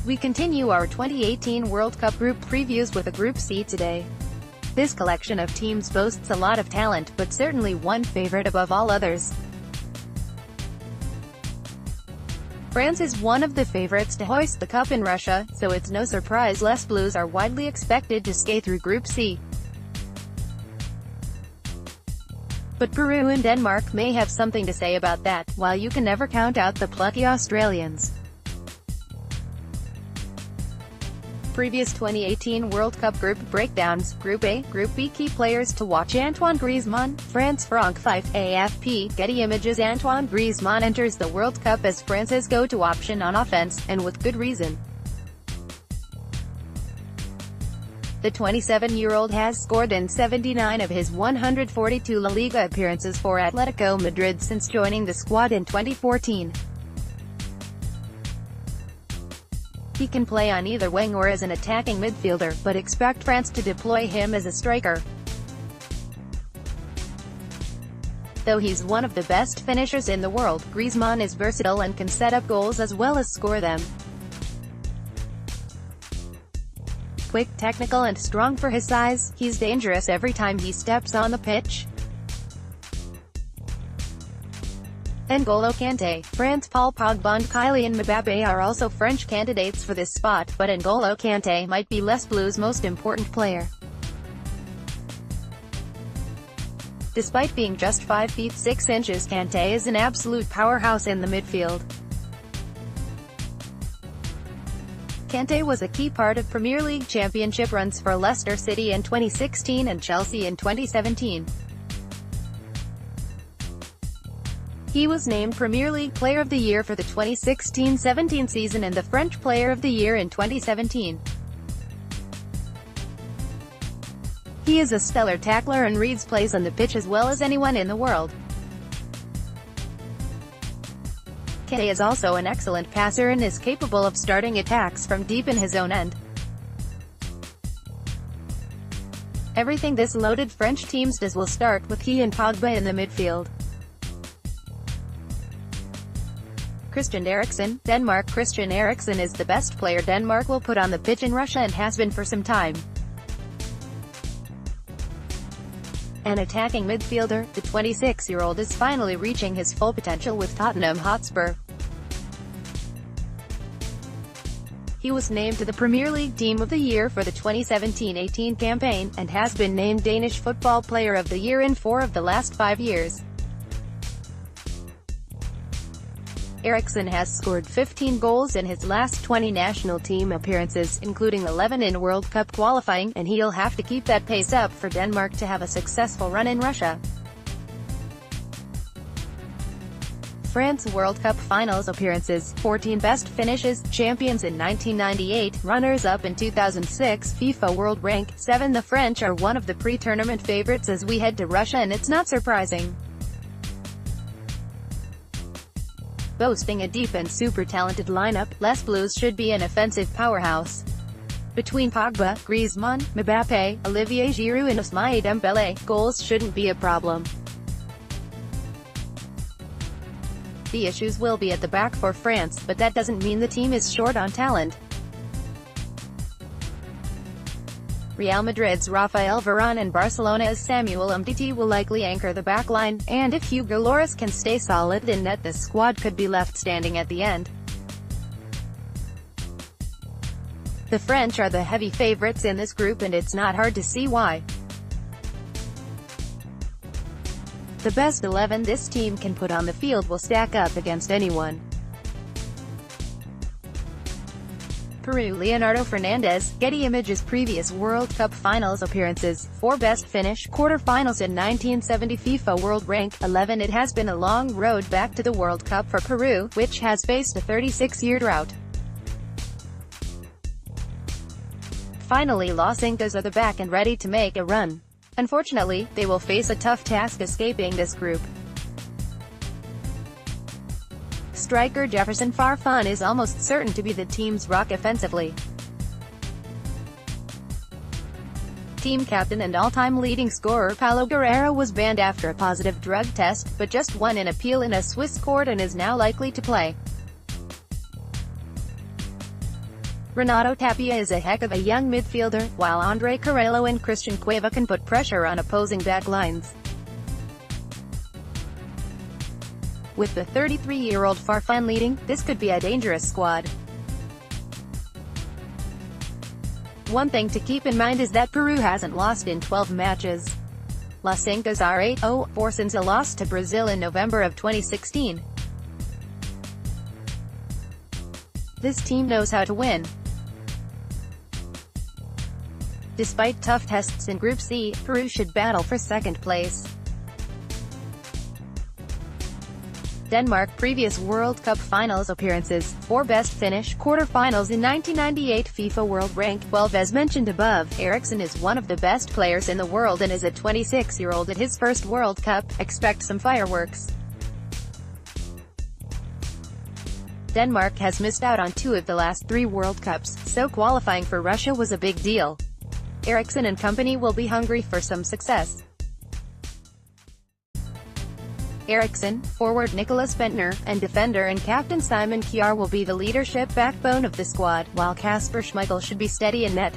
We continue our 2018 World Cup group previews with a Group C today. This collection of teams boasts a lot of talent, but certainly one favorite above all others. France is one of the favorites to hoist the cup in Russia, so it's no surprise Les Bleus are widely expected to skate through Group C. But Peru and Denmark may have something to say about that, while you can never count out the plucky Australians. Previous 2018 World Cup group breakdowns. Group A, Group B. Key players to watch: Antoine Griezmann, France. Franck Fife, AFP. Getty Images. Antoine Griezmann enters the World Cup as France's go-to option on offense, and with good reason. The 27-year-old has scored in 79 of his 142 La Liga appearances for Atletico Madrid since joining the squad in 2014. He can play on either wing or as an attacking midfielder, but expect France to deploy him as a striker. Though he's one of the best finishers in the world, Griezmann is versatile and can set up goals as well as score them. Quick, technical and strong for his size, he's dangerous every time he steps on the pitch. N'Golo Kanté, France. Paul Pogba and Kylian Mbappé are also French candidates for this spot, but N'Golo Kanté might be Les Bleus' most important player. Despite being just 5 feet 6 inches, Kanté is an absolute powerhouse in the midfield. Kanté was a key part of Premier League championship runs for Leicester City in 2016 and Chelsea in 2017. He was named Premier League Player of the Year for the 2016-17 season and the French Player of the Year in 2017. He is a stellar tackler and reads plays on the pitch as well as anyone in the world. Kanté is also an excellent passer and is capable of starting attacks from deep in his own end. Everything this loaded French team does will start with he and Pogba in the midfield. Christian Eriksen, Denmark. Christian Eriksen is the best player Denmark will put on the pitch in Russia and has been for some time. An attacking midfielder, the 26-year-old is finally reaching his full potential with Tottenham Hotspur. He was named to the Premier League Team of the Year for the 2017-18 campaign, and has been named Danish Football Player of the Year in 4 of the last 5 years. Eriksen has scored 15 goals in his last 20 national team appearances, including 11 in World Cup qualifying, and he'll have to keep that pace up for Denmark to have a successful run in Russia. France World Cup finals appearances, 14 best finishes, champions in 1998, runners-up in 2006, FIFA World Rank 7. The French are one of the pre-tournament favorites as we head to Russia, and it's not surprising. Boasting a deep and super talented lineup, Les Bleus should be an offensive powerhouse. Between Pogba, Griezmann, Mbappé, Olivier Giroud and Ousmane Dembélé, goals shouldn't be a problem. The issues will be at the back for France, but that doesn't mean the team is short on talent. Real Madrid's Rafael Varane and Barcelona's Samuel Umtiti will likely anchor the backline, and if Hugo Lloris can stay solid in net, the squad could be left standing at the end. The French are the heavy favorites in this group, and it's not hard to see why. The best 11 this team can put on the field will stack up against anyone. Peru. Leonardo Fernandez, Getty Images. Previous World Cup finals appearances, 4 best finish, quarter-finals in 1970. FIFA World Rank 11. It has been a long road back to the World Cup for Peru, which has faced a 36-year drought. Finally, Los Incas are the back and ready to make a run. Unfortunately, they will face a tough task escaping this group. Striker Jefferson Farfan is almost certain to be the team's rock offensively. Team captain and all-time leading scorer Paulo Guerrero was banned after a positive drug test, but just won an appeal in a Swiss court and is now likely to play. Renato Tapia is a heck of a young midfielder, while Andre Carrillo and Christian Cueva can put pressure on opposing backlines. With the 33-year-old Farfan leading, this could be a dangerous squad. One thing to keep in mind is that Peru hasn't lost in 12 matches. Las Incas are 8-0-4 since a loss to Brazil in November of 2016. This team knows how to win. Despite tough tests in Group C, Peru should battle for second place. Denmark previous World Cup finals appearances, 4 best finish, quarterfinals in 1998 FIFA World Rank 12. As mentioned above, Eriksen is one of the best players in the world and is a 26-year-old at his first World Cup. Expect some fireworks. Denmark has missed out on 2 of the last 3 World Cups, so qualifying for Russia was a big deal. Eriksen and company will be hungry for some success. Eriksen, forward Nicolas Bentner, and defender and captain Simon Kjaer will be the leadership backbone of the squad, while Kasper Schmeichel should be steady in net.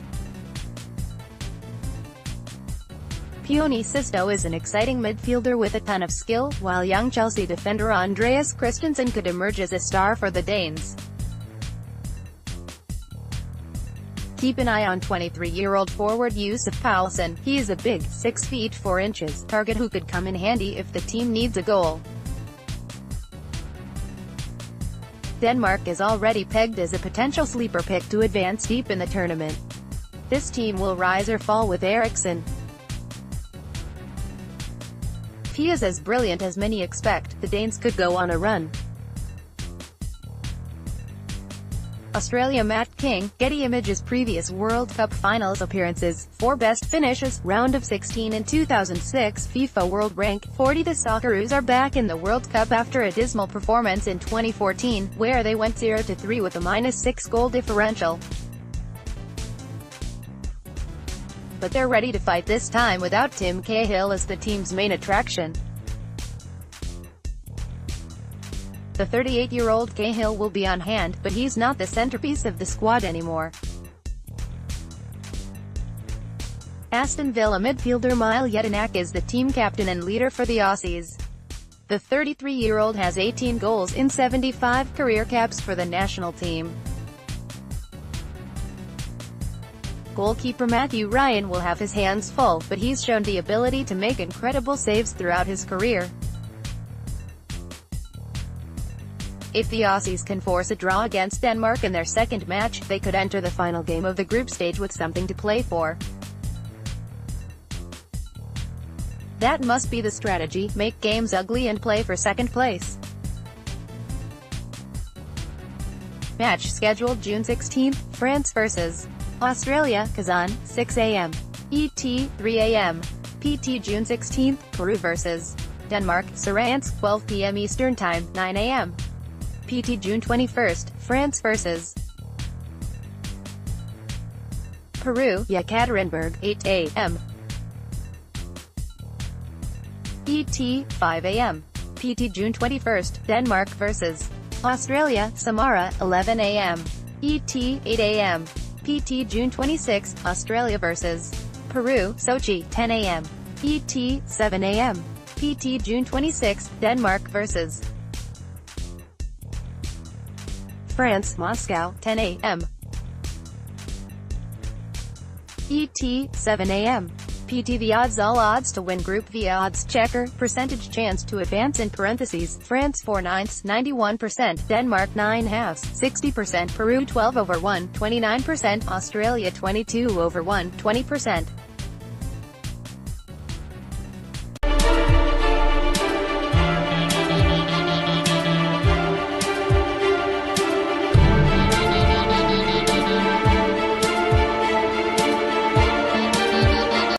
Pione Sisto is an exciting midfielder with a ton of skill, while young Chelsea defender Andreas Christensen could emerge as a star for the Danes. Keep an eye on 23-year-old forward Yusuf Poulsen. He is a big, 6 feet 4 inches, target who could come in handy if the team needs a goal. Denmark is already pegged as a potential sleeper pick to advance deep in the tournament. This team will rise or fall with Eriksen. If he is as brilliant as many expect, the Danes could go on a run. Australia Matt King, Getty Images previous World Cup finals appearances, 4 best finishes, round of 16 in 2006 FIFA World Rank 40. The Socceroos are back in the World Cup after a dismal performance in 2014, where they went 0-3 with a -6 goal differential. But they're ready to fight this time without Tim Cahill as the team's main attraction. The 38-year-old Cahill will be on hand, but he's not the centerpiece of the squad anymore. Aston Villa midfielder Mile Jedinak is the team captain and leader for the Aussies. The 33-year-old has 18 goals in 75 career caps for the national team. Goalkeeper Matthew Ryan will have his hands full, but he's shown the ability to make incredible saves throughout his career. If the Aussies can force a draw against Denmark in their second match, they could enter the final game of the group stage with something to play for. That must be the strategy, make games ugly and play for second place. Match scheduled June 16, France vs. Australia, Kazan, 6 a.m. ET, 3 a.m. PT. June 16, Peru vs. Denmark, Saransk, 12 p.m. Eastern Time, 9 a.m. PT. June 21st, France vs. Peru, Yekaterinburg, 8 a.m. ET, 5 a.m. PT. June 21st, Denmark vs. Australia, Samara, 11 a.m. ET, 8 a.m. PT. June 26th, Australia vs. Peru, Sochi, 10 a.m. ET, 7 a.m. PT. June 26th, Denmark vs. France, Moscow, 10 a.m. ET, 7 a.m. PT. The odds. All odds to win Group via odds checker, percentage chance to advance in parentheses, France 4/9, 91%, Denmark 9/2, 60%, Peru 12/1, 29%, Australia 22/1, 20%.